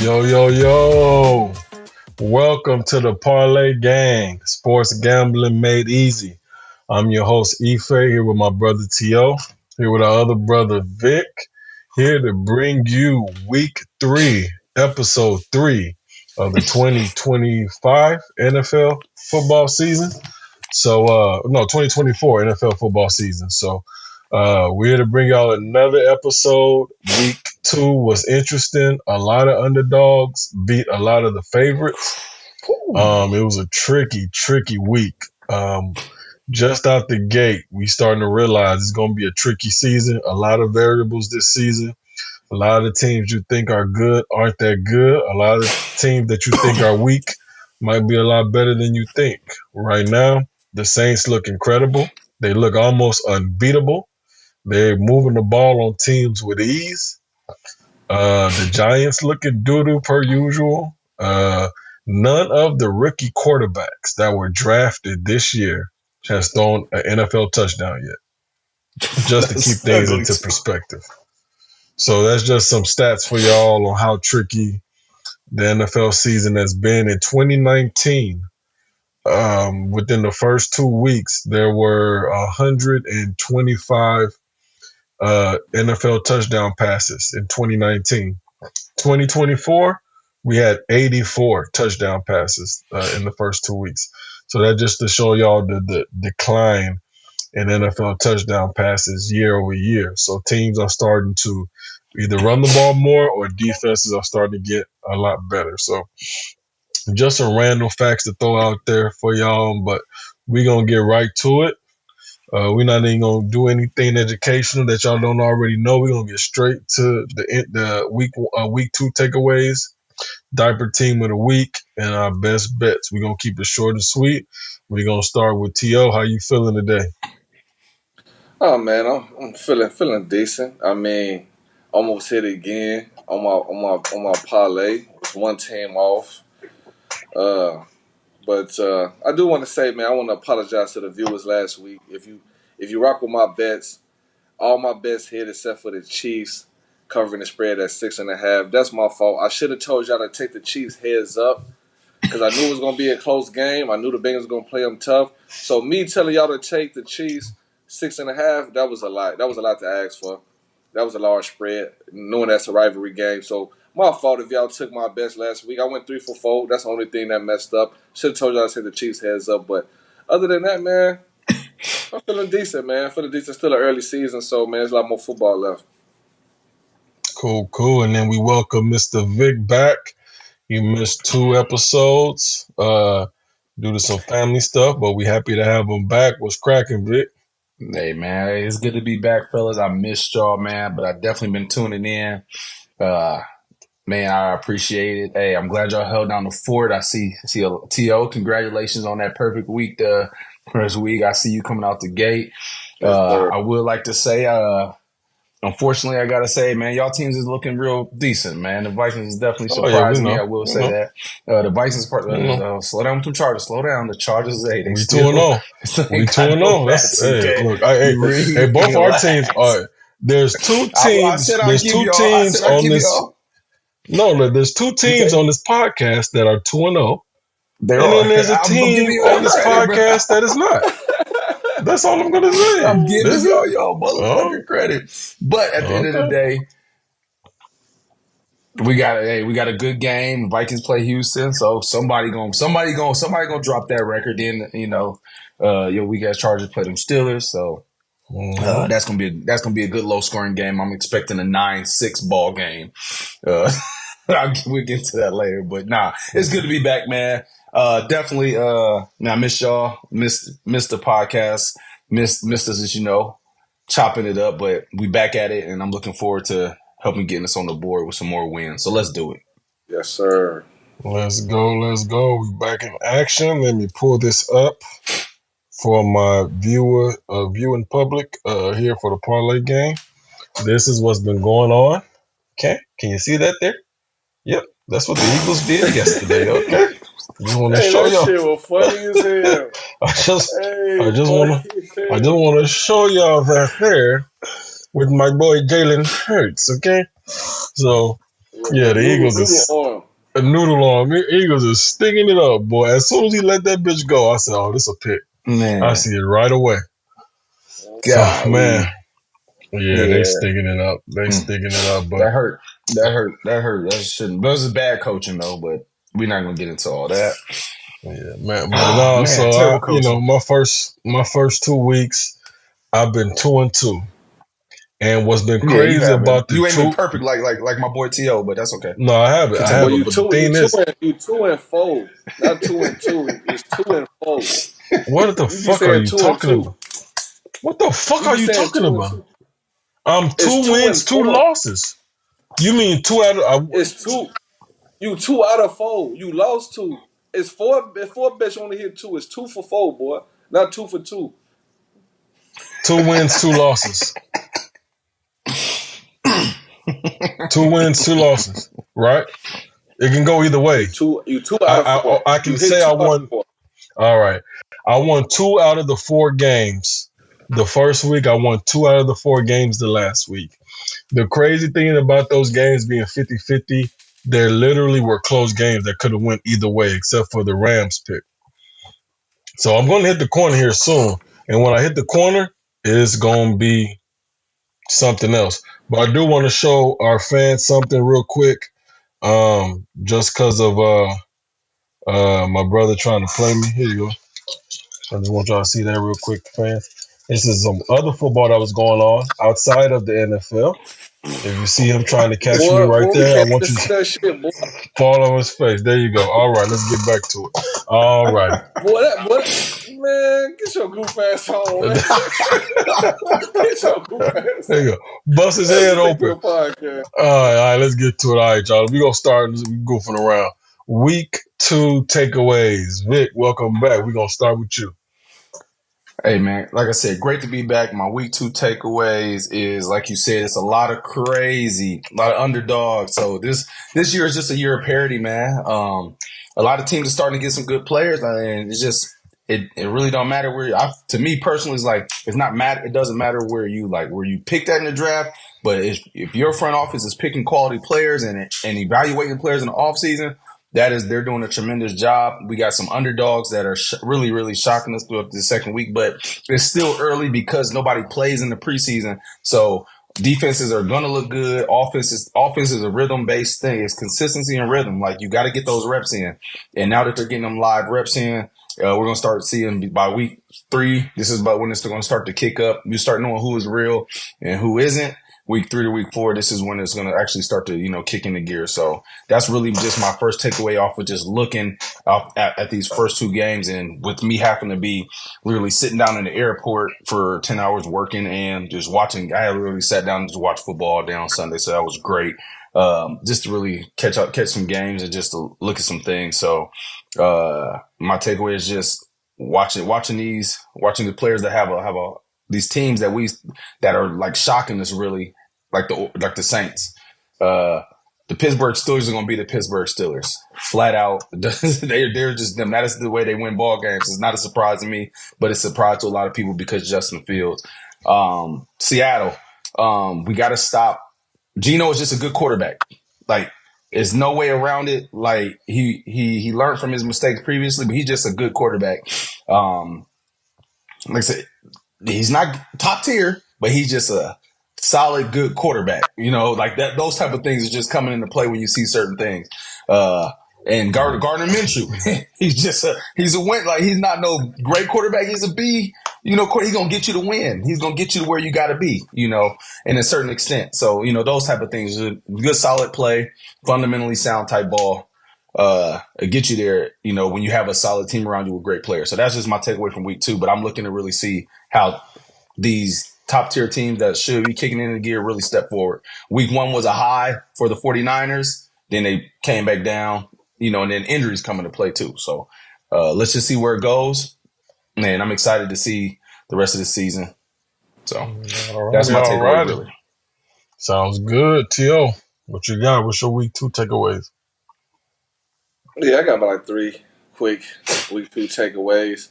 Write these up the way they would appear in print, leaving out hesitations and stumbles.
Yo, yo, yo. Welcome to the Parlay Gang, sports gambling made easy. I'm your host, Ife, here with my brother T.O., here with our other brother, Vic, here to bring you week 3, episode 3 of the 2025 NFL football season. No, 2024 NFL football season. We're here to bring y'all another episode. Week 2 was interesting. A lot of underdogs beat a lot of the favorites. It was a tricky week. Just out the gate, we starting to realize it's going to be a tricky season. A lot of variables this season. A lot of the teams you think are good aren't that good. A lot of the teams that you think are weak might be a lot better than you think. Right now, the Saints look incredible. They look almost unbeatable. They're moving the ball on teams with ease. The Giants looking doo-doo per usual. None of the rookie quarterbacks that were drafted this year has thrown an NFL touchdown yet, just to keep things into perspective. So that's just some stats for y'all on how tricky the NFL season has been. In 2019, within the first 2 weeks, there were 125 NFL touchdown passes in 2019. 2024, we had 84 touchdown passes in the first 2 weeks. So that just to show y'all the decline in NFL touchdown passes year over year. So teams are starting to either run the ball more or defenses are starting to get a lot better. So just some random facts to throw out there for y'all, but we're going to get right to it. We're not even gonna do anything educational that y'all don't already know. We're gonna get straight to the week 2 takeaways, diaper team of the week, and our best bets. We're gonna keep it short and sweet. We're gonna start with T.O. How you feeling today? Oh man, I'm feeling decent. I mean, almost hit again on my parlay. It's one team off. Uh, but I do want to say, man, I want to apologize to the viewers last week. If you rock with my bets, all my bets hit except for the Chiefs covering the spread at 6.5. That's my fault. I should have told y'all to take the Chiefs heads up because I knew it was going to be a close game. I knew the Bengals were going to play them tough. So me telling y'all to take the Chiefs 6.5, that was a lot. That was a lot to ask for. That was a large spread, knowing that's a rivalry game. So my fault if y'all took my best last week. I went 3 for 4. That's the only thing that messed up. Should have told y'all to take the Chiefs heads up. But other than that, man, I'm feeling decent, man. Feeling decent. Still an early season, so man, there's a lot more football left. Cool. And then we welcome Mr. Vic back. You missed 2 episodes due to some family stuff, but we happy to have him back. What's cracking, Vic? Hey man, it's good to be back, fellas. I missed y'all, man, but I definitely been tuning in. Uh, man, I appreciate it. Hey, I'm glad y'all held down the fort. I see T.O. Congratulations on that perfect week. The first week, I see you coming out the gate. Yes, sir. I would like to say, unfortunately, I gotta say, man, y'all teams is looking real decent, man. The Vikings is definitely Oh yeah, we surprising me. know. I will We say know. that. The Vikings part, We know. slow down with the Chargers. Slow down. The Chargers, hey, they We 2 and still, 0. still We ain't 2 got and no 0. That's bats. hey, Okay, look, you hey, both our teams relax. are. There's two I teams. said I'll There's give two y'all. I teams said I'll on give this. y'all. No, look, there's two teams Okay, on this podcast that are 2 and 0, there and then are. there's a I'm giving team you on that this credit, bro. podcast that is not. That's all I'm gonna say. I'm giving That's it. y'all Oh, motherfucking credit. But at the end of the okay. day, we got a good game. Vikings play Houston, so somebody gonna drop that record. Then we got Chargers play them Steelers, so Mm-hmm. that's gonna be a good low scoring game. I'm expecting a 9-6 ball game. Uh, we'll get to that later, but nah, it's good to be back, man. Definitely. Now, miss y'all, miss the podcast, missed us, as you know, chopping it up, but we back at it, and I'm looking forward to helping getting us on the board with some more wins. So let's do it. Yes, sir. Let's go. Let's go. We back in action. Let me pull this up for my viewing public here for the parlay game. This is what's been going on. Okay, can you see that there? Yep, that's what the Eagles did yesterday. Okay, just want to Hey, show that y'all. shit was funny as hell. I just, I Hey, just funny want to, as I just hell. want to show y'all that there with my boy Jalen Hurts. Okay, so Yeah, the Eagles Noodle is arm. a noodle on me. Eagles is sticking it up, boy. As soon as he let that bitch go, I said, "Oh, this a pick." I Man, see it right away. So, man, golly. yeah, they Yeah. sticking it up. They Mm. sticking it up, but That hurt. That hurt. That hurt. That shouldn't. That was bad coaching though, but we're not gonna get into all that. yeah, man. But Oh no, man, so terrible coaching. my first 2 weeks, I've been 2-2. And what's been Yeah, you crazy haven't. about the You ain't been two? perfect like my boy To, but that's okay. No, I haven't. I Well, Continue. haven't. you But the two, you thing two, is, and you 2-4, not 2-2. It's 2-4. what the You be fuck are saying you two and talking two. about? What the fuck You are be you saying talking two and about? two. I'm It's two two wins, and two four. losses. You mean two out of It's two. You 2 out of 4. You lost two. It's four. If four bets you only hit two. It's 2 for 4, boy. Not 2 for 2. 2 wins, two losses? 2 wins, two losses. Right? It can go either way. You two out of I four. I, I You can hit say two I out of won. four. All right. I won 2 out of the 4 games. The first week, I won 2 out of the 4 games the last week. The crazy thing about those games being 50-50, there literally were close games that could have went either way except for the Rams pick. So I'm going to hit the corner here soon. And when I hit the corner, it's going to be something else. But I do want to show our fans something real quick. Just because of my brother trying to play me. Here you go. I just want y'all to see that real quick, fans. This is some other football that was going on outside of the NFL. If you see him trying to catch me right Boy, we there, I can't want even you see to that shit, boy. fall on his face. There you go. All right, let's get back to it. All righty. Man, get your goof ass on, man. Get your goof ass There on. you go. Bust his Let's head get back to open. the podcast. All right, let's get to it. All right, y'all. We're going to start goofing around. Week 2 takeaways. Vic, welcome back. We're going to start with you. Hey man, like I said, great to be back. My week 2 takeaways is like you said, it's a lot of crazy, a lot of underdogs. So this year is just a year of parity, man. A lot of teams are starting to get some good players, and it's just it really don't matter where to me personally, it's like it's not matter. It doesn't matter where you picked that in the draft, but if your front office is picking quality players and evaluating players in the offseason, they're doing a tremendous job. We got some underdogs that are really, really shocking us throughout the second week, but it's still early because nobody plays in the preseason. So defenses are gonna look good. Offense is a rhythm based thing. It's consistency and rhythm. Like you got to get those reps in. And now that they're getting them live reps in, we're gonna start seeing by week 3. This is about when it's going to start to kick up. You start knowing who is real and who isn't. Week 3 to week 4, this is when it's going to actually start to kick into gear. So that's really just my first takeaway off of just looking at these first 2 games, and with me having to be literally sitting down in the airport for 10 hours working and just watching. I literally sat down and just watched football all day on Sunday, so that was great. Just to really catch some games and just to look at some things. So my takeaway is just watching the players that have a these teams that are like shocking us, really, like the Saints. The Pittsburgh Steelers are going to be the Pittsburgh Steelers, flat out. They're just them. That is the way they win ball games. It's not a surprise to me, but it's a surprise to a lot of people because Justin Fields. Seattle, we got to stop. Geno is just a good quarterback. Like, there's no way around it. Like he learned from his mistakes previously, but he's just a good quarterback. Like I said, he's not top tier, but he's just a solid, good quarterback. Like that. Those type of things are just coming into play when you see certain things. Uh, and Gardner Minshew, he's a win. Like he's not no great quarterback. He's a B. He's gonna get you to win. He's gonna get you to where you got to be. In a certain extent. So those type of things. Good, solid play, fundamentally sound type ball. Get you there, when you have a solid team around you with great players. So that's just my takeaway from week 2. But I'm looking to really see how these top tier teams that should be kicking in the gear really step forward. Week 1 was a high for the 49ers. Then they came back down, and then injuries come into play too. So let's just see where it goes. Man, I'm excited to see the rest of the season. So that's my All takeaways, righty. really. Sounds good. T.O., what you got? What's your week 2 takeaways? Yeah, I got about like 3 quick week 2 takeaways.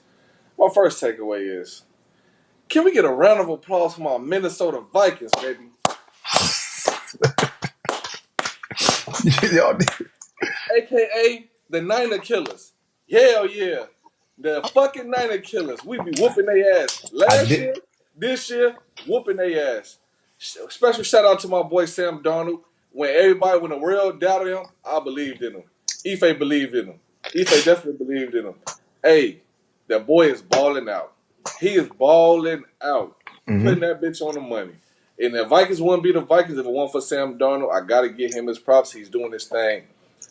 My first takeaway is, can we get a round of applause for my Minnesota Vikings, baby? Y'all, aka the Niner Killers. Hell yeah. The fucking Niner Killers. We be whooping their ass. I Last did. year, this year, whooping their ass. Special shout out to my boy Sam Darnold. When the world doubted him, I believed in him. Ife believed in him. Ife definitely believed in him. Hey, that boy is balling out. He is balling out. Putting Mm-hmm. that bitch on the money. And the Vikings wouldn't be the Vikings if it weren't for Sam Darnold. I gotta give him his props. He's doing his thing.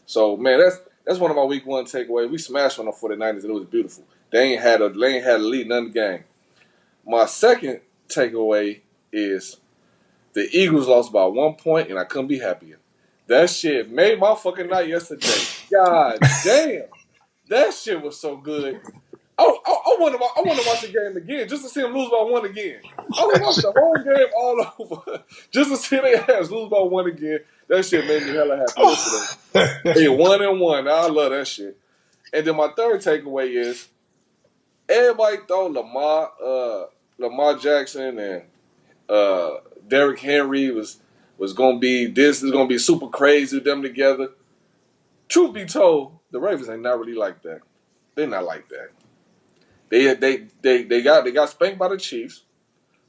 So man, that's one of my week one takeaways. We smashed on the 49ers and it was beautiful. They ain't had a lead none of the game. My second takeaway is the Eagles lost by 1 point and I couldn't be happier. That shit made my fucking night yesterday. God damn. That shit was so good. I want to watch the game again just to see them lose by one again. I want to watch the whole game all over just to see their ass lose by one again. That shit made me hella happy yesterday. Hey, 1-1. I love that shit. And then my third takeaway is everybody thought Lamar Jackson and Derrick Henry was gonna be this is gonna be super crazy with them together. Truth be told, the Ravens ain't not really like that. They're not like that. They got spanked by the Chiefs,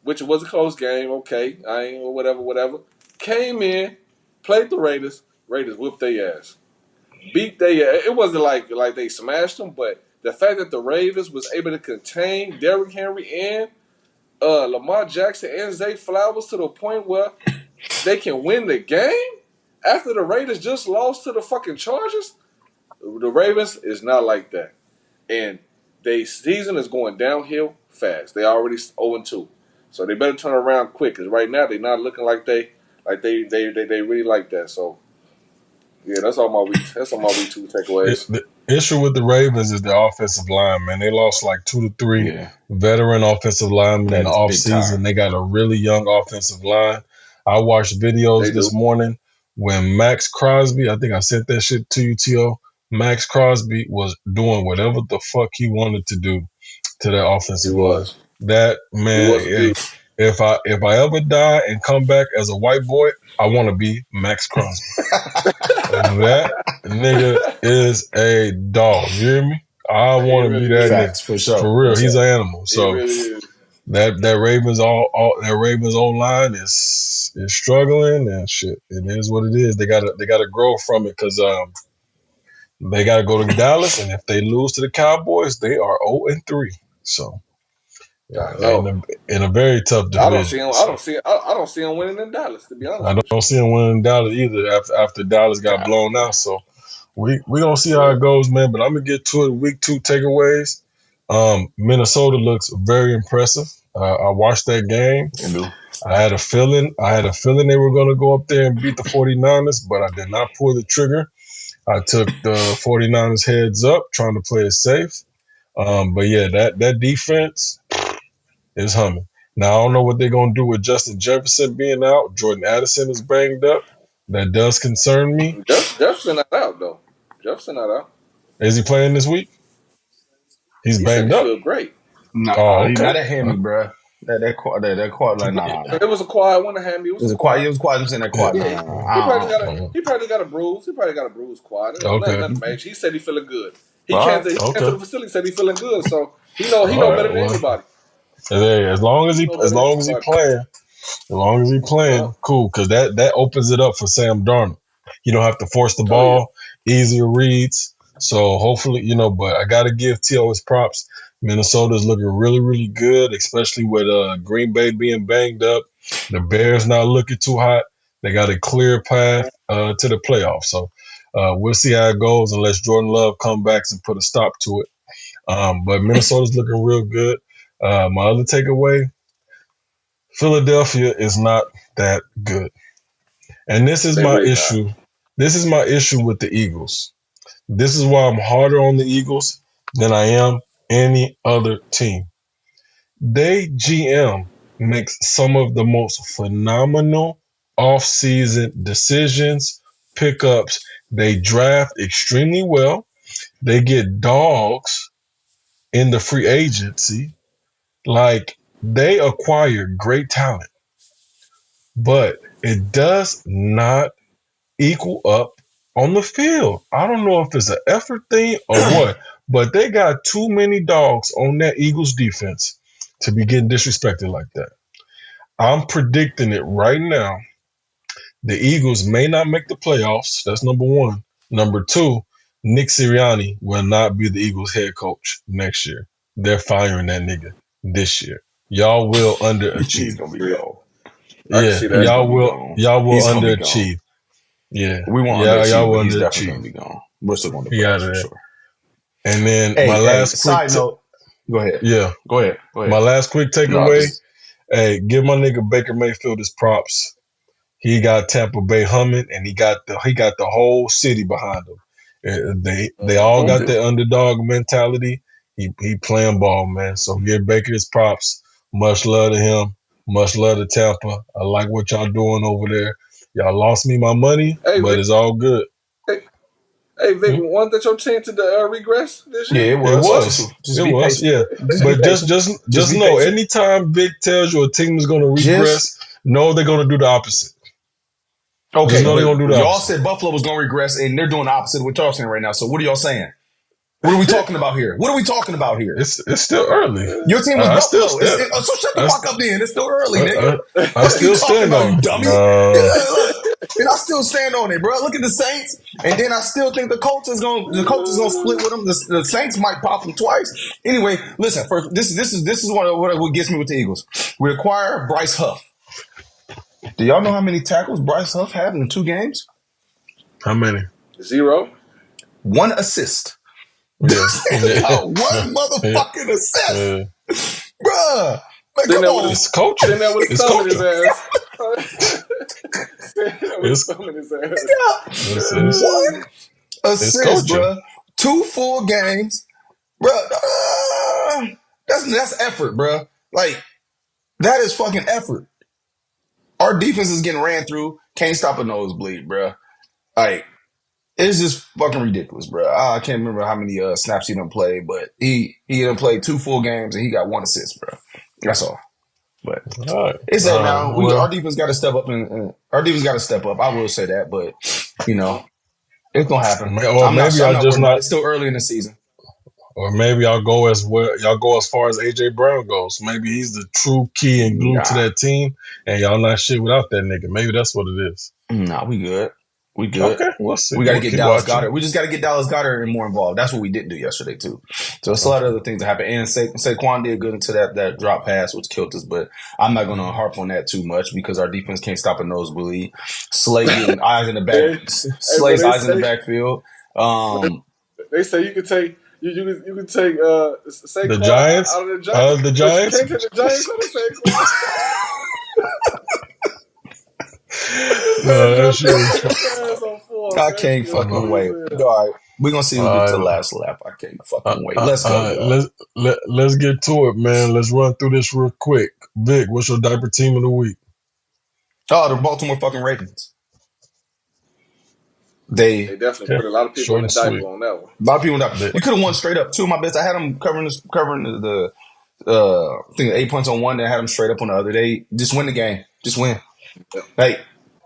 which was a close game. Okay, I ain't whatever. Came in, played the Raiders. Raiders whooped their ass. Beat they. It wasn't like they smashed them, but the fact that the Ravens was able to contain Derrick Henry and Lamar Jackson and Zay Flowers to the point where they can win the game after the Raiders just lost to the fucking Chargers. The Ravens is not like that, and their season is going downhill fast. They already 0-2, so they better turn around quick. Cause right now they're not looking like they really like that. So yeah, that's all my week. That's all my week two takeaways. The issue with the Ravens is the offensive line, man. They lost like 2 to 3 Yeah, veteran offensive linemen in that the is big offseason. time. They got a really young offensive line. I watched videos They do. this morning when Max Crosby, I think I sent that shit to you, T.O. Max Crosby was doing whatever the fuck he wanted to do to that He offensive line. was. That He man, was a hey, beast. if I ever die and come back as a white boy, I want to be Max Crosby. That nigga is a dog. You hear me? I He want to be really that nigga is. Facts for sure. for real. For He's an sure. animal. He So really is. that Ravens that Ravens O line is struggling and shit. It is what it is. They gotta grow from it because they gotta go to Dallas and if they lose to the Cowboys, they are 0-3. So yeah, I they're know. in a very tough I don't see division. him. I So don't see. I don't see him winning in Dallas. To be honest I with don't see them winning Dallas either after Dallas got God, blown out. So we gonna see you. how Yeah. it goes, man. But I'm gonna get to it. Week two takeaways. Minnesota looks very impressive. I watched that game. you do. I had a feeling they were gonna go up there and beat the 49ers, but I did not pull the trigger. I took the 49ers heads up, trying to play it safe. But yeah, that defense is humming. Now I don't know what they're gonna do with Justin Jefferson being out. Jordan Addison is banged up. That does concern me. Jefferson not out though. Jefferson not out. Is he playing this week? He's He said he banged up. feel great. Oh, Nah, he okay. not that hammy, bro. That quad, like, nah. It was a quiet one to hand me. It It was a was a quiet. quiet. It was quiet. I'm saying that Yeah. quad. Yeah, Nah. he probably I got a he probably got a bruise. He probably got a bruise quiet. Okay. Nothing major. He said he feeling good. He All came right. to Okay. the facility. Said he feeling good. So he All know right. better than Well, anybody. hey, as long as He he know as better than long as he anybody. playing, as long as he Yeah. playing, cool. Because that opens it up for Sam Darnold. You don't have to force the Oh yeah. ball, easier reads. So hopefully, but I got to give T.O. his props. Minnesota's looking really, really good, especially with Green Bay being banged up. The Bears not looking too hot. They got a clear path to the playoffs. So we'll see how it goes unless Jordan Love comes back and put a stop to it. But Minnesota's looking real good. My other takeaway: Philadelphia is not that good, and this is They my really not. issue. This is my issue with the Eagles. This is why I'm harder on the Eagles than I am any other team. They GM makes some of the most phenomenal offseason decisions, pickups. They draft extremely well. They get dogs in the free agency. Like they acquire great talent, but it does not equal up. on the field. I don't know if it's an effort thing or what, but they got too many dogs on that Eagles defense to be getting disrespected like that. I'm predicting it right now. The Eagles may not make the playoffs. That's number one. Number two, Nick Sirianni will not be the Eagles head coach next year. They're firing that nigga this year. Y'all will He's underachieve. gonna be Yeah, gone. I can Yeah, see He's that. gonna be gone. y'all will He's gonna be gone. underachieve. Yeah, We won't yeah, y'all underachieve, but will he's definitely gonna underachieve. be gone. We're still going to He out playoffs of for there. sure. And then Hey, side note. Go ahead. yeah, Go ahead. Go my ahead. last quick No, takeaway. just Hey, give my nigga Baker Mayfield his props. He got Tampa Bay humming, and he got the whole city behind him. They all he Mm-hmm. got do. that underdog mentality. He playing ball, man. So give Baker his props. Much love to him. Much love to Tampa. I like what y'all doing over there. Y'all lost me my money, Hey but Vic, it's all good. hey, hey Vic, Hmm? wasn't that your team to the regress this Yeah, year? it It was. was. Just It be was. patient. Yeah. Just be But just patient. just Just just be know, patient. anytime Vic tells you a team is going to Just regress, know they're going to do the opposite. Just okay, know they're but going to do the y'all opposite. said Buffalo was going to regress, and they're doing the opposite of what y'all saying right now. So what are y'all saying? What are we talking about here? What are we talking about here? It's still early. Your team was I still Buffalo. stand. So shut the I, fuck up then. It's still early, I, nigga. I, I Fuck you still talking stand about, on you it. dummy? No, Yeah, look. And I still stand on it, bro. Look at the Saints, and then I still think the Colts is gonna split with them. The Saints might pop them twice. Anyway, listen. First, this is what gets me with the Eagles. We acquire Bryce Huff. Do y'all know how many tackles Bryce Huff had in 2 games? how many? Zero. 1 assist. Yeah, yeah, Not one yeah, motherfucking assist, yeah. bruh. Man, Sitting come there with his on. It's coaching. sitting there with his It's thumb in his coaching. ass. Sitting there with his It's thumb in his ass. Yeah. it's it's, One it's assist, coaching. bruh. 2 full games, bruh. That's effort, bruh. Like that is fucking effort. Our defense is getting ran through. Can't stop a nosebleed, bruh. Like it's just fucking ridiculous, bruh. I can't remember how many snaps he done played, but he done played 2 full games and he got 1 assist, bruh. That's all. But All right, it's that all right. now. Our Well, defense got to step up, and our defense got to step up. I will say that, but you know it's gonna happen. or I'm not. maybe I'm I not just worried about it. not. It's still early in the season. Or maybe I'll go as well. Y'all go as far as AJ Brown goes. Maybe he's the true key and glue to Nah, that team, and y'all not shit without that nigga. Maybe that's what it is. nah, we good. We good. Okay, we'll see. We got to We'll get keep Dallas watching. Goddard. We just got to get Dallas Goddard and more involved. That's what we didn't do yesterday too. So it's a lot of Okay. other things that happened. And Saquon did good into that drop pass, which killed us. But I'm not going to harp on that too much because our defense can't stop a nosebleed. Slay getting eyes in the back. Hey, hey, but Slay's eyes in the backfield. Um, they say you could take you could take The Saquon Giants, out of the Giants, the but you Giants. can't take the Giants out of Saquon. This man That dropped shit that is. fucking pass on fourth. I That can't shit fucking funny as wait. hell. All right, we're gonna see who gets the All right, last lap. I can't fucking wait. Let's go, all right. y'all. Let's get to it, man. Let's run through this real quick. Vic, what's your diaper team of the week? Oh, the Baltimore fucking Ravens. They They definitely Yeah, put a lot of people short in the and diaper sweet. on that one. a lot of people die. They, We could have won straight up. Two of my best. I had them covering I think 8 points on one. Then I had them straight up on the other. They just win the game. Just win. Yeah, Like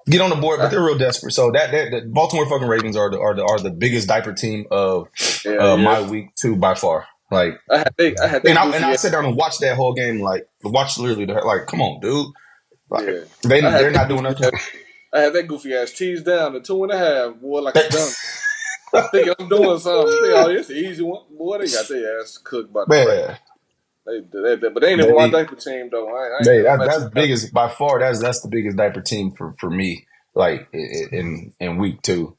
get on the board, but I, they're real desperate. So that Baltimore fucking Ravens are the biggest diaper team of yeah. my week two by far. Like I had and that I goofy ass. sat down and watched that whole game. Like watch literally like come on, dude. Like Yeah, I had they're that not doing goofy nothing. ass. I had that goofy ass teased down to 2.5, boy, like a dummy. Thinking I'm doing something. Think, oh, it's an easy one. Boy, they got their ass cooked by the Ravens. Man, But they ain't even my they diaper team though. I'm at that's too the happy. biggest by far. That's the biggest diaper team for me. Like in week two.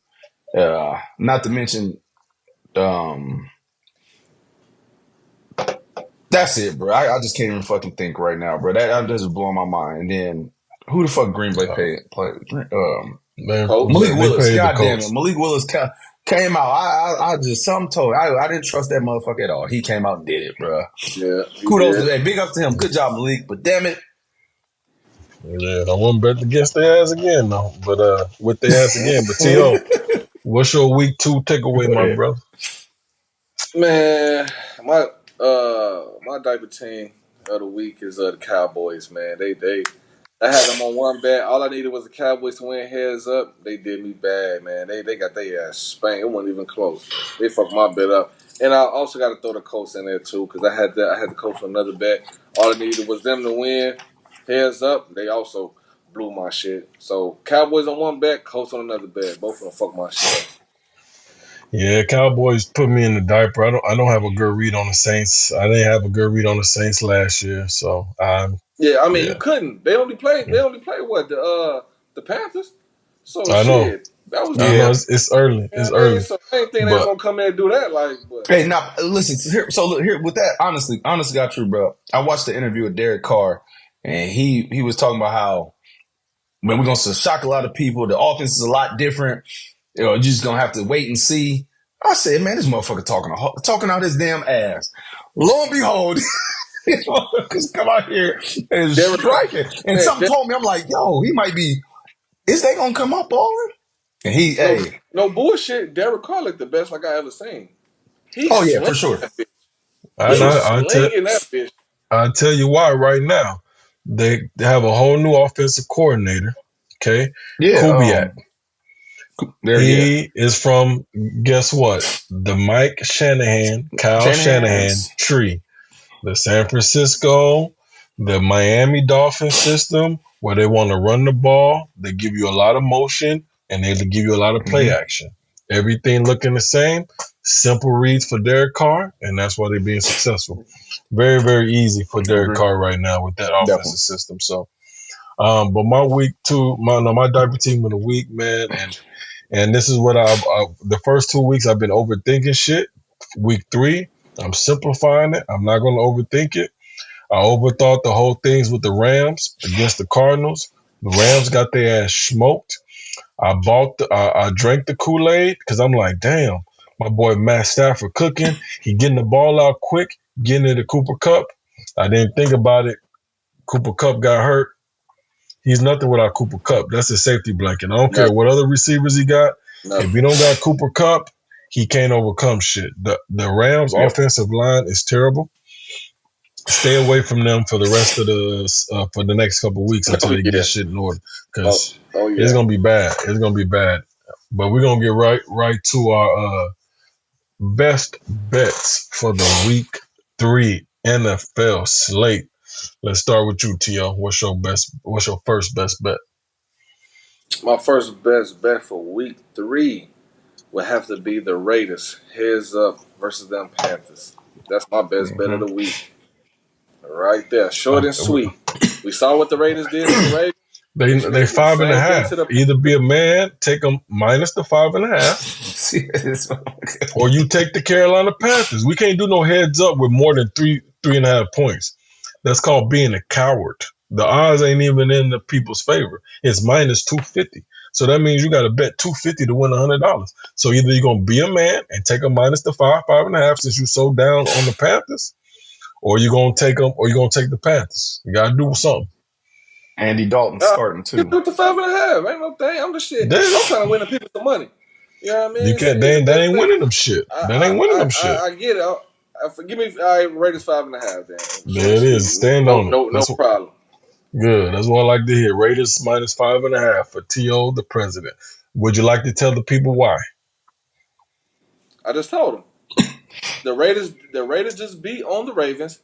Not to mention, um, that's it, bro. I just can't even fucking think right now, bro. That just blowing my mind. And then who the fuck Green Bay uh, play? The they, Colts. Malik they Willis. paid the God damn it, coach. Malik Willis came out. I just some told. I didn't trust that motherfucker at all. He came out and did it, bro. Yeah, he Kudos to did. hey, big up to him. Good job, Malik. But damn it. Yeah, I wouldn't bet against their ass again, though. But with their ass again. But Mhm. To, what's your week two takeaway, Go my ahead. brother? Man, my diaper team of the week is the Cowboys. Man, they I had them on one bet. All I needed was the Cowboys to win heads up. They did me bad, man. They got their ass spanked. It wasn't even close. They fucked my bet up. And I also got to throw the Colts in there too because I had the Colts on another bet. All I needed was them to win heads up. They also blew my shit. So Cowboys on one bet, Colts on another bet. Both of them fucked my shit up. Yeah, Cowboys put me in the diaper. I don't have a good read on the Saints. I didn't have a good read on the Saints last year, so Yeah, I mean you yeah. couldn't. They only played. They only played what the Panthers. So I know. shit, that was I nothing. know Yeah. it's early. You know It's what I mean? early. So I ain't think they was But gonna come in and do that. Like, but Hey, now listen. So look here with that. Honestly, got true, bro. I watched the interview with Derek Carr, and he was talking about how when we're gonna shock a lot of people. The offense is a lot different. You're just gonna have to wait and see. I said, man, this motherfucker talking out his damn ass. Lo and behold, these motherfuckers come out here and Derek, Carr- strike it. And man, something told me, I'm like, yo, he might be. Is they gonna come up on him? And no, hey, no bullshit. Derek Carr looked the best like I ever seen. He oh yeah, for slinging sure, that bitch. and He for I tell slinging that bitch. you why right now. They have a whole new offensive coordinator. Okay, yeah. Kubiak. There, yeah. He is from, guess what? The Mike Shanahan, Kyle Shanahan Shanahan's. tree. The San Francisco, the Miami Dolphin system, where they want to run the ball, they give you a lot of motion, and they give you a lot of play Mm-hmm. action. Everything looking the same. Simple reads for Derek Carr, and that's why they're being successful. Very, very easy for I Derek agree, Carr right now with that offensive definitely. system. So, but my week two, my diaper team of the week, man, and this is what the first 2 weeks I've been overthinking shit. Week three, I'm simplifying it. I'm not going to overthink it. I overthought the whole things with the Rams against the Cardinals. The Rams got their ass smoked. I drank the Kool-Aid because I'm like, damn, my boy Matt Stafford cooking. He getting the ball out quick, getting it to Cooper Cup. I didn't think about it. Cooper Cup got hurt. He's nothing without Cooper Cup. That's his safety blanket. I don't No, care what other receivers he got. no. If you don't got Cooper Cup, he can't overcome shit. The Rams Yep. offensive line is terrible. Stay away from them for the rest of for the next couple of weeks until Oh they get yeah. shit in order Oh, because oh it's yeah. gonna be bad. It's gonna be bad. But we're gonna get right to our best bets for the week three NFL slate. Let's start with you, T.O. What's your first best bet? My first best bet for week 3 would have to be the Raiders heads up versus them Panthers. That's my best bet of Mm-hmm. the week. Right there, short Uh, and sweet. We saw what the Raiders did to the Ravens. They should be they able to do the five and a same thing half. to the Either be Panthers. a man, take them minus the 5.5, See this? or you take the Carolina Panthers. We can't do no heads up with more than 3.5 points. That's called being a coward. The odds ain't even in the people's favor. It's minus 250. So that means you got to bet 250 to win $100. So either you're gonna be a man and take a minus the 5.5 since you so down on the Panthers, or you're gonna take them, or you're gonna take the Panthers. You gotta do something. Andy Dalton Uh, starting Get too. with the 5.5. Ain't no thing. I'm just shit. I'm This trying to win the people some money. You know what I you mean? can't. Shit, the That best ain't bet. winning them shit. That ain't winning them shit. I get it. Give me Raiders 5.5. Then short There and it is. sweet. Stand No, on it. no, no That's problem. good. That's what I like to hear. Raiders minus 5.5 for T.O. the president. Would you like to tell the people why? I just told them the Raiders just beat on the Ravens.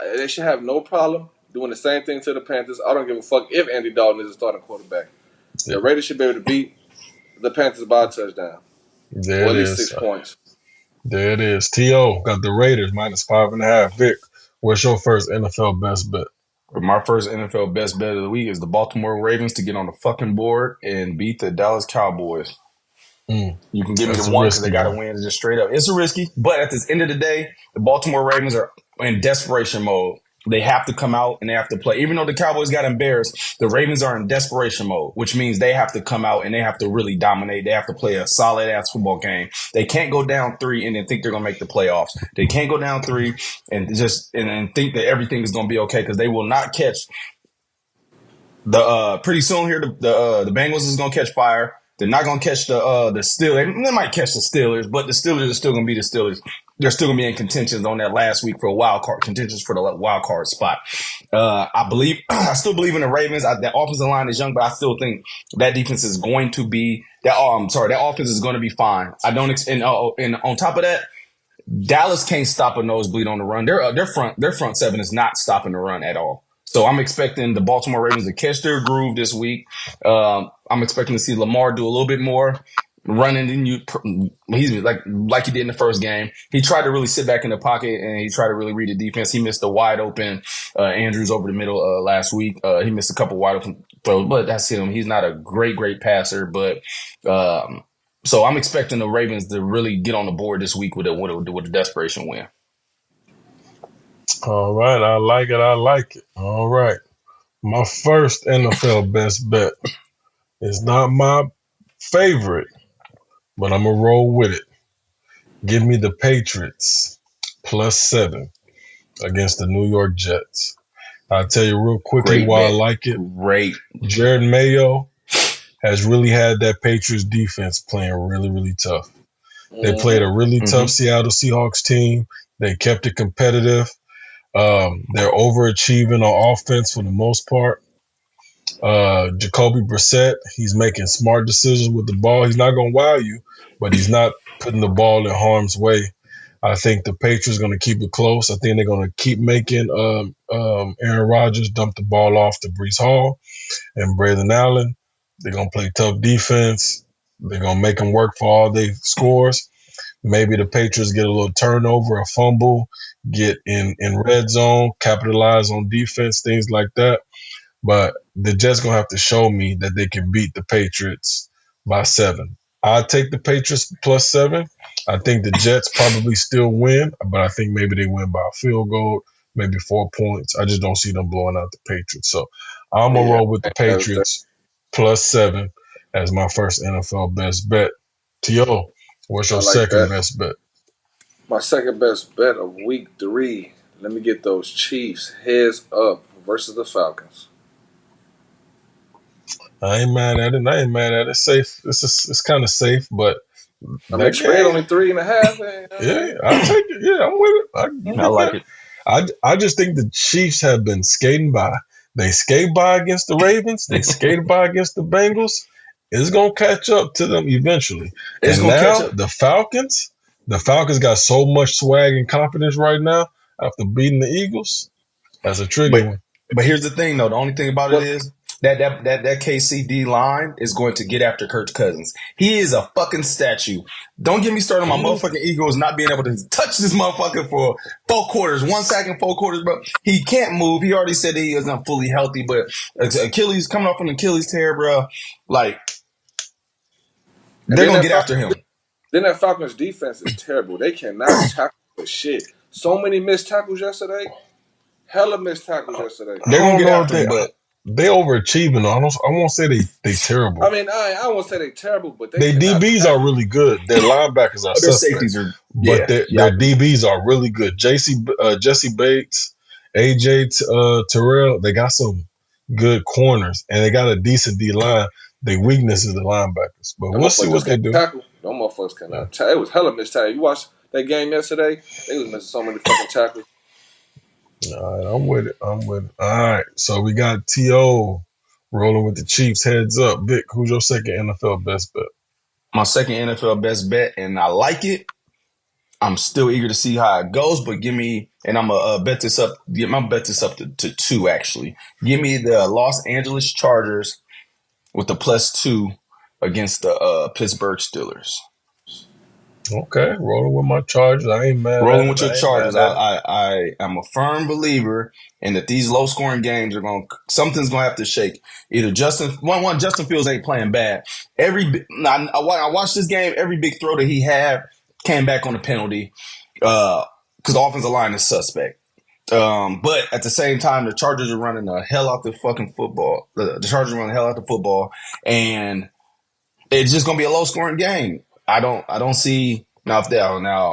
They should have no problem doing the same thing to the Panthers. I don't give a fuck if Andy Dalton is a starting quarterback. Yeah, The Raiders should be able to beat the Panthers by a touchdown there or it at least is. 6 points. There it is. T.O. got the Raiders minus 5.5. Vic, what's your first NFL best bet? My first NFL best bet of the week is the Baltimore Ravens to get on the fucking board and beat the Dallas Cowboys. Mm, You can give me the that's a one because they risky got to one. win just straight up. It's a risky, but at the end of the day, the Baltimore Ravens are in desperation mode. They have to come out and they have to play. Even though the Cowboys got embarrassed, the Ravens are in desperation mode, which means they have to come out and they have to really dominate. They have to play a solid ass football game. They can't go down 3 and then think they're going to make the playoffs. They can't go down 3 and think that everything is going to be okay because they will not catch the pretty soon here the Bengals is gonna catch fire. They're not gonna catch the Steelers. They might catch the Steelers, but the Steelers are still gonna be the Steelers. they're still gonna be in contentions on that last week for a wild card contentions for the wild card spot. I believe I still believe in the Ravens. That offensive line is young, but I still think that defense is going to be that. That offense is going to be fine. I don't. And on top of that, Dallas can't stop a nosebleed on the run. Their front seven is not stopping the run at all. So I'm expecting the Baltimore Ravens to catch their groove this week. I'm expecting to see Lamar do a little bit more running than you. He's like he did in the first game. He tried to really sit back in the pocket and he tried to really read the defense. He missed a wide open Andrews over the middle last week. He missed a couple wide open throws, but that's him. He's not a great passer, but so I'm expecting the Ravens to really get on the board this week with a desperation win. All right, I like it. I like it. All right. My first NFL best bet is not my favorite, but I'm going to roll with it. Give me the Patriots +7 against the New York Jets. I'll tell you real quickly Great why I bet. like it. Great. Jared Mayo has really had that Patriots defense playing really, really tough. They played a really tough Seattle Seahawks team. They kept it competitive. They're overachieving on offense for the most part. Jacoby Brissett, he's making smart decisions with the ball. He's not going to wow you, but he's not putting the ball in harm's way. I think the Patriots are going to keep it close. I think they're going to keep making Aaron Rodgers dump the ball off to Breece Hall and Braylon Allen. They're going to play tough defense. They're going to make them work for all their scores. Maybe the Patriots get a little turnover, a fumble, get in red zone, capitalize on defense, things like that. But they're just going to have to show me that they can beat the Patriots by 7. I'll take the Patriots +7. I think the Jets probably still win, but I think maybe they win by a field goal, maybe 4 points. I just don't see them blowing out the Patriots. So I'm going to Yeah, roll with the Patriots +7 as my first NFL best bet. T.O., what's I your like second that. best bet? My second best bet of week 3. Let me get those Chiefs heads up versus the Falcons. I ain't mad at it. I ain't mad at it. Safe. It's kind of safe, but I mean, that spread game, only 3.5. You know what I yeah, mean? I'll take it. Yeah, I'm with it. I can I get like that. it. I just think the Chiefs have been skating by. They skate by against the Ravens. They skated by against the Bengals. It's gonna catch up to them eventually. It's And gonna catch now up. the Falcons got so much swag and confidence right now after beating the Eagles. That's a tricky But one. but here's the thing though. The only thing about it What? is that KCD line is going to get after Kirk Cousins. He is a fucking statue. Don't get me started on my Mm. motherfucking Eagles not being able to touch this motherfucker for 4 quarters, 1 sack in 4 quarters, bro. He can't move. He already said that he is not fully healthy, but Achilles coming off an Achilles tear, bro. Like And they're gonna get after him. that Falcons defense is terrible. They cannot tackle for shit. So many missed tackles yesterday. Hella missed tackles yesterday. I They're gonna don't get know if after him, but they overachieving. I won't say they I terrible. mean, I won't say they're terrible, but they Their cannot DBs are tackle. really good. Their linebackers are their suspect, safeties are but I their agree. DBs are really good. Jesse Bates, AJ Terrell, they got some good corners, and they got a decent D line. Their weakness is the linebackers, but Them we'll see motherfuckers what just they can't do. tackle. Them motherfuckers Yeah. cannot tackle. It was hella missed tackles. You watched that game yesterday? They was missing so many fucking tackles. All right, I'm with it. I'm with it. All right, so we got To rolling with the Chiefs. Heads up, Vic. Who's your second NFL best bet? My second NFL best bet, and I like it. I'm still eager to see how it goes, but give me, and I'm gonna bet this up. I'm gonna bet this up to 2 actually. Give me the Los Angeles Chargers with the +2 against the Pittsburgh Steelers. Okay, rolling with my Chargers. I ain't mad at Rolling it. with your I ain't Chargers, mad at it. I am a firm believer in that these low scoring games are going. Something's going to have to shake. Either Justin Fields ain't playing bad. I watched this game. Every big throw that he had came back on a penalty because the offensive line is suspect. But at the same time, the Chargers are running the hell out the fucking football. The Chargers are running the hell out the football, and it's just gonna be a low scoring game. I don't see now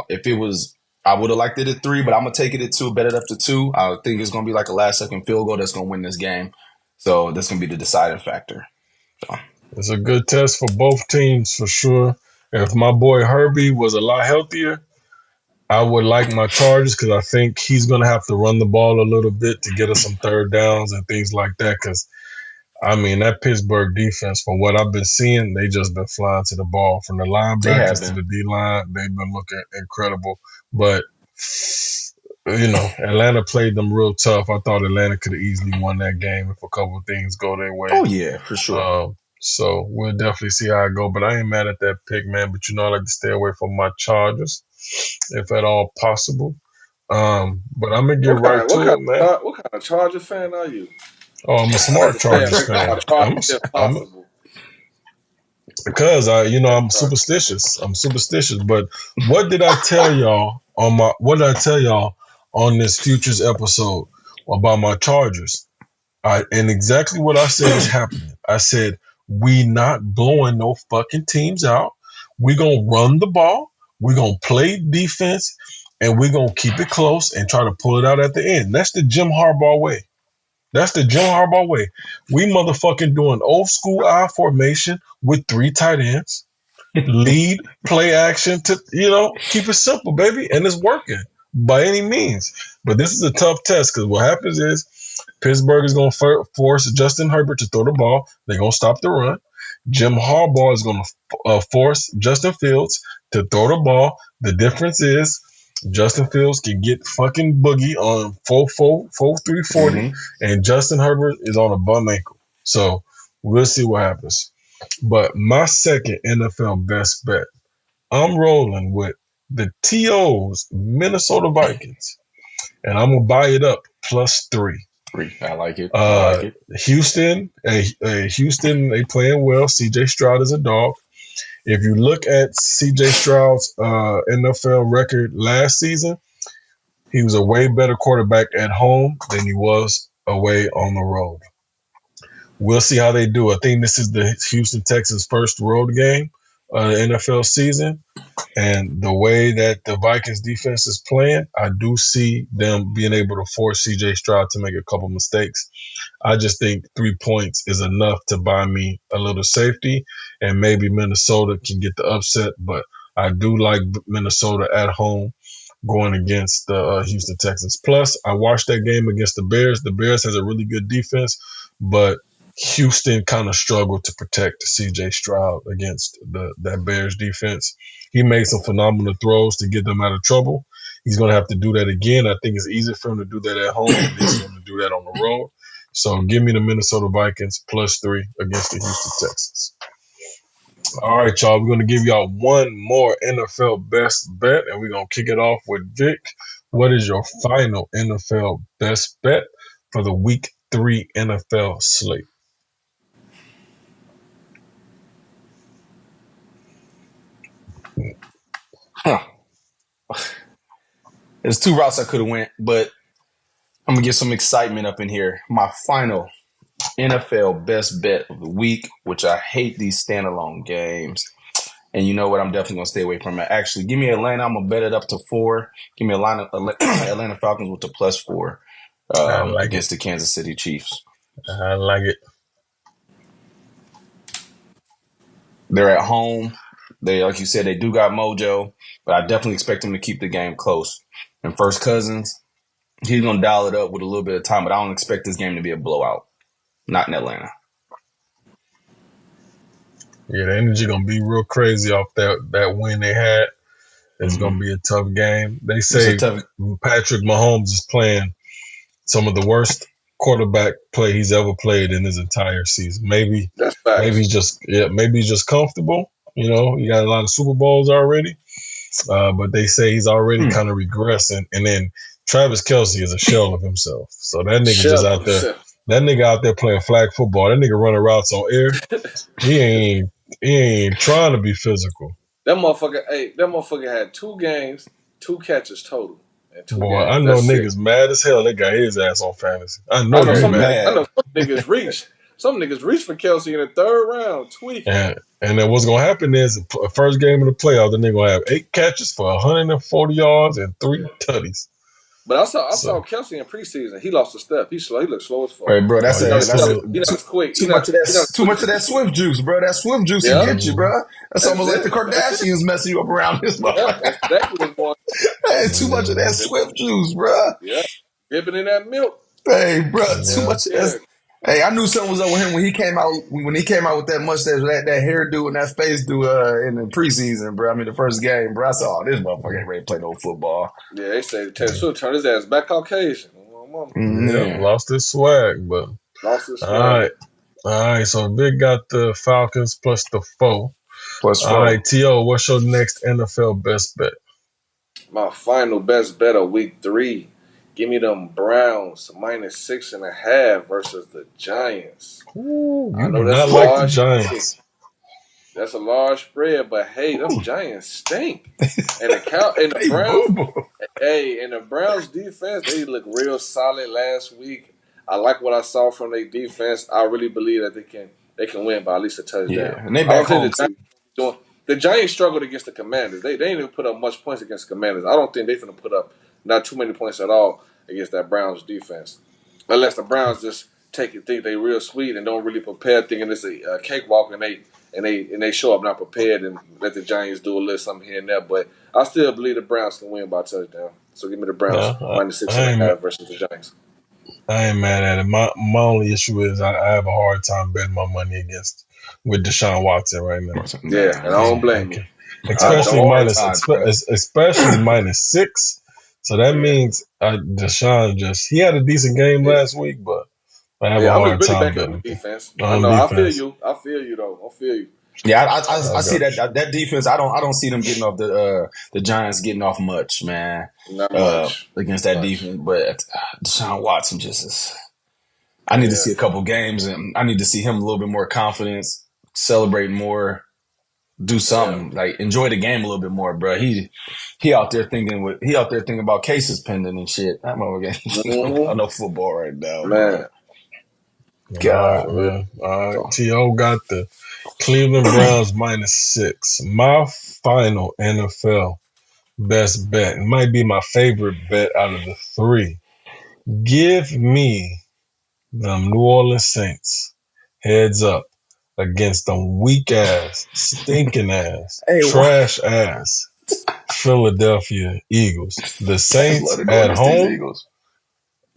if it was I would have liked it at 3, but I'm gonna take it at 2, bet it up to 2. I think it's gonna be like a last second field goal that's gonna win this game. So that's gonna be the deciding factor. So It's a good test for both teams for sure. If my boy Herbie was a lot healthier, I would like my Chargers because I think he's going to have to run the ball a little bit to get us some third downs and things like that. Because I mean, that Pittsburgh defense, from what I've been seeing, they just been flying to the ball. From the They have linebackers to been. the D line, they've been looking incredible. But Atlanta played them real tough. I thought Atlanta could have easily won that game if a couple of things go their way. Oh yeah, for sure. So we'll definitely see how it go. But I ain't mad at that pick, man. But I like to stay away from my Chargers, if at all possible. But I'm gonna get What right kind? to it, man. What kind of Charger fan are you? Oh, I'm a I like smart to stay Chargers away from fan. my Chargers if I'm possible. because Yeah, I'm Chargers. superstitious. I'm superstitious. But what did I tell y'all on my? What did I tell y'all on this futures episode about my Chargers? And exactly what I said is happening. I said we not blowing no fucking teams out. We gonna run the ball. We gonna play defense, and we gonna keep it close and try to pull it out at the end. That's the Jim Harbaugh way. That's the Jim Harbaugh way. We motherfucking doing old school I formation with 3 tight ends, lead, play action to keep it simple, baby, and it's working by any means. But this is a tough test because what happens is Pittsburgh is going to force Justin Herbert to throw the ball. They're going to stop the run. Jim Harbaugh is going to force Justin Fields to throw the ball. The difference is Justin Fields can get fucking boogie on 4.340, Mm-hmm. and Justin Herbert is on a bum ankle. So we'll see what happens. But my second NFL best bet, I'm rolling with the TO's Minnesota Vikings, and I'm gonna buy it up +3. 3. I like it. I like it. Houston, they playing well. CJ Stroud is a dog. If you look at CJ Stroud's NFL record last season, he was a way better quarterback at home than he was away on the road. We'll see how they do. I think this is the Houston Texans' first road game of the NFL season. And the way that the Vikings defense is playing, I do see them being able to force CJ Stroud to make a couple mistakes. I just think 3 points is enough to buy me a little safety, and maybe Minnesota can get the upset. But I do like Minnesota at home going against the Houston Texans. Plus, I watched that game against the Bears. The Bears has a really good defense, but Houston kind of struggled to protect CJ Stroud against that Bears defense. He made some phenomenal throws to get them out of trouble. He's going to have to do that again. I think it's easier for him to do that at home than it is for him to do that on the road. So give me the Minnesota Vikings +3 against the Houston Texans. All right, y'all. We're going to give y'all one more NFL best bet, and we're going to kick it off with Vic. What is your final NFL best bet for the Week 3 NFL slate? Huh. There's 2 routes I could have went, but I'm gonna get some excitement up in here. My final NFL best bet of the week, which I hate these standalone games. And you know what? I'm definitely gonna stay away from it. Actually, give me Atlanta. I'm gonna bet it up to 4. Give me Atlanta Falcons with the +4 I like it. against the Kansas City Chiefs. I like it. They're at home. They, like you said, they do got mojo, but I definitely expect them to keep the game close. And First Cousins, he's gonna dial it up with a little bit of time, but I don't expect this game to be a blowout. Not in Atlanta. Yeah, the energy gonna be real crazy off that win they had. It's gonna be a tough game. They It's a say tough. Patrick Mahomes is playing some of the worst quarterback play he's ever played in his entire season. Maybe That's maybe facts. he's just comfortable. He got a lot of Super Bowls already. But they say he's already kind of regressing. And then Travis Kelce is a shell of himself. So that nigga just Shell out there. himself. That nigga out there playing flag football. That nigga running routes on air. He ain't trying to be physical. That motherfucker had 2 games, 2 catches total in 2 Boy, I games. know That's it. niggas mad as hell. They got his ass on fantasy. I know I know they Very mad. mad. some niggas reached. Some niggas reached for Kelsey in the 3rd round, tweaking. And then what's gonna happen is the first game of the playoffs, the nigga gonna have 8 catches for 140 yards and 3 tutties. But I saw So, Kelsey in preseason. He lost a step. He's slow. He looks slow as fuck. Hey, bro, oh yeah, He not as quick. too much of that. Too much of that Swift juice, bro. That Swift juice will Yeah, get you, bro. That's that's almost like the it. That's it. Kardashians messing you up around this Yep, motherfucker. that's exactly what's going on. Man, too much of that Mhm. Swift juice, bruh. Yeah, dipping in that milk. Hey, bro, too Yeah. much of that. Yeah, Hey, I knew something was up with him when he came out. When he came out with that mustache, that hairdo and that face do in the preseason, bro. I mean, the first game, bro. I saw this motherfucker ain't ready to play no football. yeah. They say Taylor Swift turned his ass back Caucasian. Oh, my mama Yeah. Yeah, Lost his swag, but lost his all swag. right. All right. So Vic got the Falcons plus the four. plus All right, four. T.O., what's your next NFL best bet? My final best bet of week 3. Give me them Browns -6.5 versus the Giants. Ooh, I you know do that's not a like the large spread. Giants. That's a large spread, but hey, them Giants stink. And the Hey, boo Browns, boo. hey, and the Browns defense, they look real solid last week. I like what I saw from their defense. I really believe that they can win by at least a touchdown. Yeah, and they I back don't think the home Giants too. doing the Giants struggled against the Commanders. They didn't even put up much points against the Commanders. I don't think they're gonna put up not too many points at all against that Browns defense. Unless the Browns just think they real sweet and don't really prepare, thinking it's a cakewalk, and they show up not prepared and let the Giants do a little something here and there. But I still believe the Browns can win by a touchdown. So give me the Browns Yeah, minus six I and a ain't, half versus the Giants. I ain't mad at it. My only issue is I have a hard time betting my money against with Deshaun Watson right now. Yeah, and I Man, don't I blame you. can, I a especially don't hard blame minus time, bro. especially -6. So that you. Yeah, means Deshaun he had a decent game yeah, last week, but I have a yeah. I'm hard really time backing on betting the defense. I on know. I feel defense. you. I feel you though. I feel you. Yeah, I I see got that defense. I don't see them getting off the Giants getting off much, man. Not much. Against Not that much. defense, but Deshaun Watson just is. I need to Yeah. see a couple games, and I need to see him a little bit more confidence, celebrate more, do Yeah. something like enjoy the game a little bit more, bro. He out there thinking about cases pending and shit. That motherfucker ain't thinking Mm-hmm. about no football right now, bro. Man, you. All right, God, for real. man. All right, so To got the Cleveland Browns -6. My final NFL best bet. It might be my favorite bet out of the three. Give me the New Orleans Saints heads up against the weak ass, stinking ass, hey, why? trash ass Philadelphia Eagles. I just love to go against these Eagles.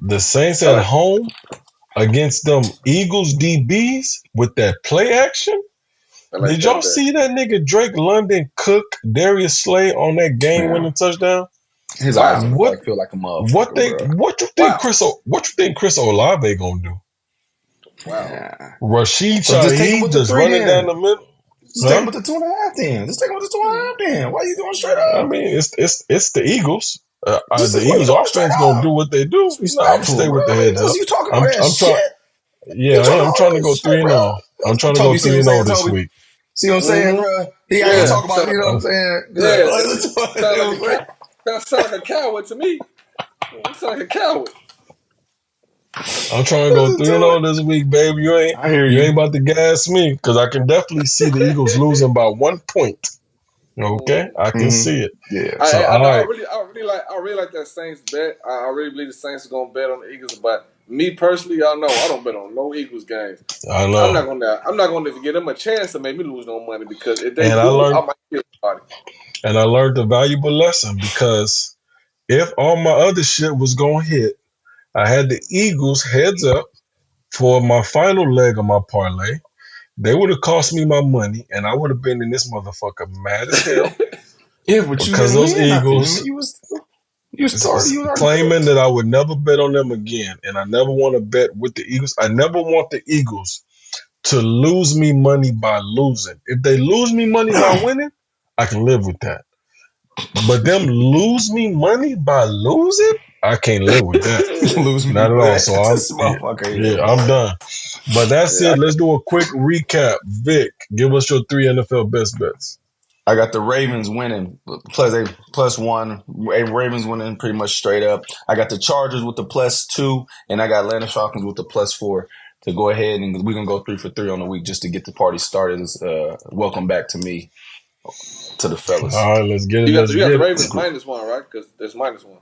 The Saints I at like. home against them Eagles DBs with that play action. I like Did that y'all bet. see that nigga Drake London cook Darius Slay on that game Yeah, winning touchdown? his eyes Wow. look What like feel like a motherfucker, bro. Wow. What you think Chris Olave gonna do? Wow. Yeah. Rashid So just take him Shaheed with the just three running down then. the middle? Just take him Huh? with the 2.5 then. Just take him with the two and a Hmm. half then. Why are you going straight I up? mean, it's the Eagles. This The is why you Eagles going straight offense gonna do up. what they do. You know, I'm gonna Respectful, stay bro. with the I mean, heads up. you talking all I'm that I'm trying. shit. You Yeah, I talking am. I'm all trying to that go shit, three and bro. zero. I'm trying to go Toby, see what three I'm and zero saying, this Toby? week. See what I'm saying, Mm-hmm. bro? He out here Yeah. Yeah, talking about, you know what I'm saying? Yeah. Look, You you sound know like a what I'm saying? coward. Sound like a coward to me. You sound like a coward. I'm trying to go Listen 3 and to it. 0 this week, baby. I hear You you. ain't about to gas me because I can definitely see the Eagles losing by 1 point. Okay, Mm-hmm. I can Mm-hmm. see it. Yeah. So I all know. right, I really like that Saints bet. I really believe the Saints are gonna bet on the Eagles. But me personally, y'all know I don't bet on no Eagles games. I I'm know, not gonna. I'm not gonna give them a chance to make me lose no money because if they and I do, I learned might kill somebody. and I learned a valuable lesson because if all my other shit was gonna hit, I had the Eagles heads up for my final leg of my parlay. They would have cost me my money, and I would have been in this motherfucker mad as hell Yeah, but you because didn't those win nothing. Remember, Eagles you was already claiming picked. that I would never bet on them again, and I never want to bet with the Eagles. I never want the Eagles to lose me money by losing. If they lose me money by winning, I can live with that. But them lose me money by losing, I can't live with that. Lose me, Not at but all. So this motherfucker here, I'm boy. done. But that's Yeah, it. Let's do a quick recap. Vic, give us your three NFL best bets. I got the Ravens winning +1. Ravens winning pretty much straight up. I got the Chargers with the +2, and I got Atlanta Falcons with the +4 to go ahead and we're gonna go 3 for 3 on the week just to get the party started. Welcome back to me to the All fellas. right, let's get it. you got Let's the you got the get it. Ravens -1, right? Because there's -1.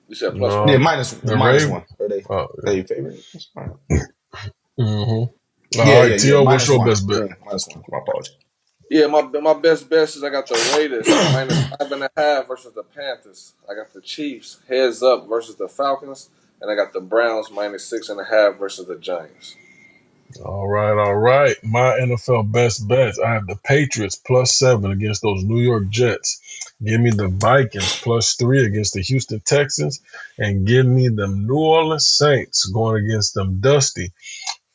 You said plus Yeah, one. No, the minus Raven. one. Are they Oh, they favorite? That's fine. mm-hmm. All Yeah, right, yeah, yeah. T.O., what's Minus your one. best bet? Yeah, -1. My apology. Yeah, my best bet is I got the Raiders -5.5 versus the Panthers. I got the Chiefs heads up versus the Falcons, and I got the Browns -6.5 versus the Giants. All right, all right. My NFL best bets. I have the Patriots +7 against those New York Jets. Give me the Vikings +3 against the Houston Texans, and give me them New Orleans Saints going against them dusty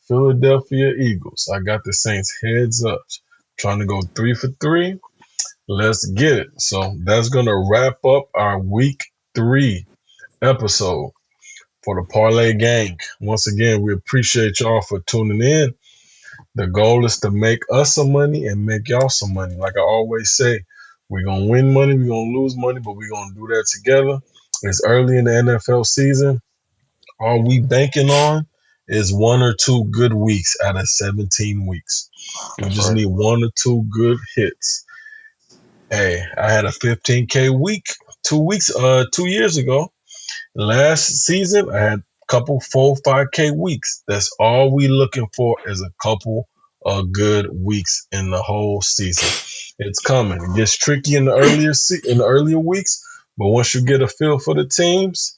Philadelphia Eagles. I got the Saints heads up, trying to go 3 for 3. Let's get it. So that's gonna wrap up our week 3 episode for the Parlay Gang. Once again, we appreciate y'all for tuning in. The goal is to make us some money and make y'all some money. Like I always say, we're going to win money, we're going to lose money, but we're going to do that together. It's early in the NFL season. All we banking on is 1 or 2 good weeks out of 17 weeks. We That's just right. need 1 or 2 good hits. Hey, I had a 15K week 2 weeks, 2 years ago. Last season, I had a couple 4 5K weeks. That's all we looking for is a couple of good weeks in the whole season. It's coming. It gets tricky in the earlier weeks, but once you get a feel for the teams,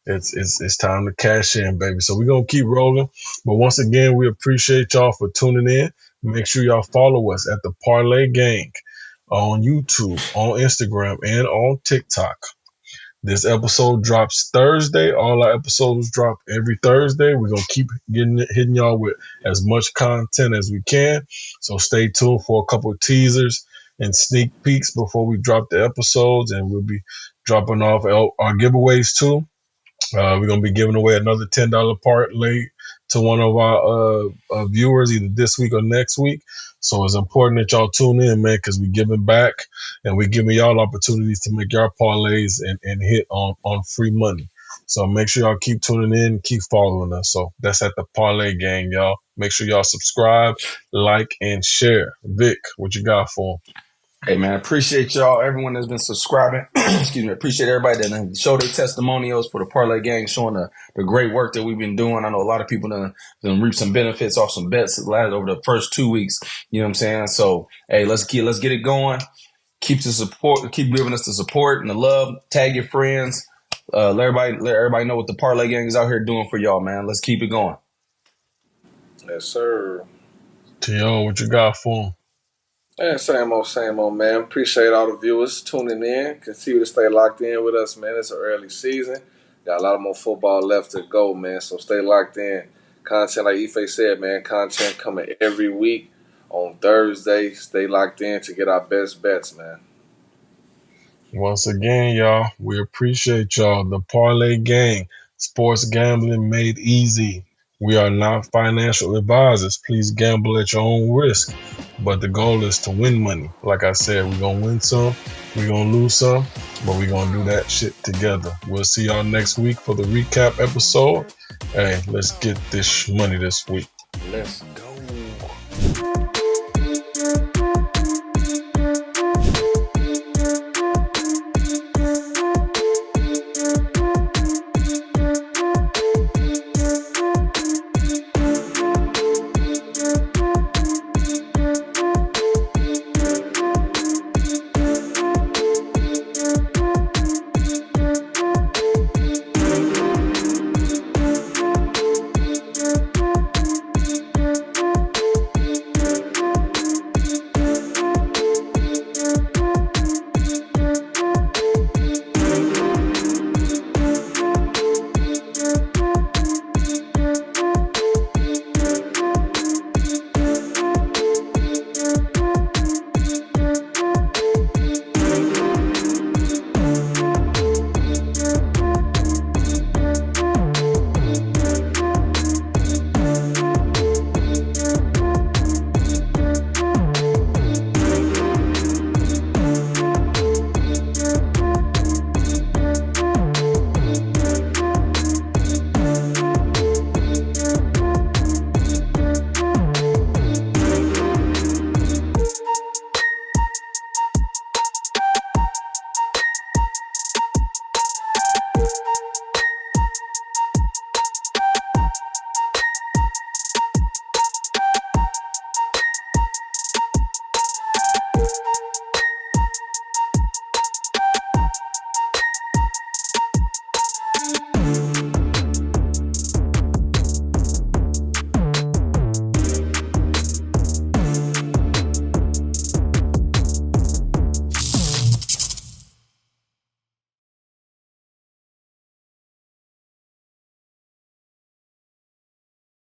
it's time to cash in, baby. So we're gonna keep rolling. But once again, we appreciate y'all for tuning in. Make sure y'all follow us at the Parlay Gang on YouTube, on Instagram, and on TikTok. This episode drops Thursday. All our episodes drop every Thursday. We're gonna keep hitting y'all with as much content as we can. So stay tuned for a couple of teasers and sneak peeks before we drop the episodes, and we'll be dropping off our giveaways too. We're gonna be giving away another $10 parlay to one of our viewers either this week or next week. So it's important that y'all tune in, man, because we're giving back and we're giving y'all opportunities to make your parlays and hit on free money. So make sure y'all keep tuning in, keep following us. So that's at the Parlay Gang, y'all. Make sure y'all subscribe, like, and share. Vic, what you got for 'em? Hey man, appreciate y'all, everyone that's been subscribing. Excuse me, appreciate everybody that showed their testimonials for the Parlay Gang, showing the great work that we've been doing. I know a lot of people done reap some benefits off some bets over the first 2 weeks. You know what I'm saying? So hey, let's get it going. Keep the support, keep giving us the support and the love. Tag your friends. Let everybody know what the Parlay Gang is out here doing for y'all, man. Let's keep it going. Yes, sir. T.O., what you got for 'em? And same old, man. Appreciate all the viewers tuning in. Continue to stay locked in with us, man. It's an early season. Got a lot more football left to go, man. So stay locked in. Content, like Ife said, man. Content coming every week on Thursday. Stay locked in to get our best bets, man. Once again, y'all, we appreciate y'all. The Parlay Gang, sports gambling made easy. We are not financial advisors. Please gamble at your own risk. But the goal is to win money. Like I said, we're going to win some, we're going to lose some, but we're going to do that shit together. We'll see y'all next week for the recap episode. Hey, let's get this money this week.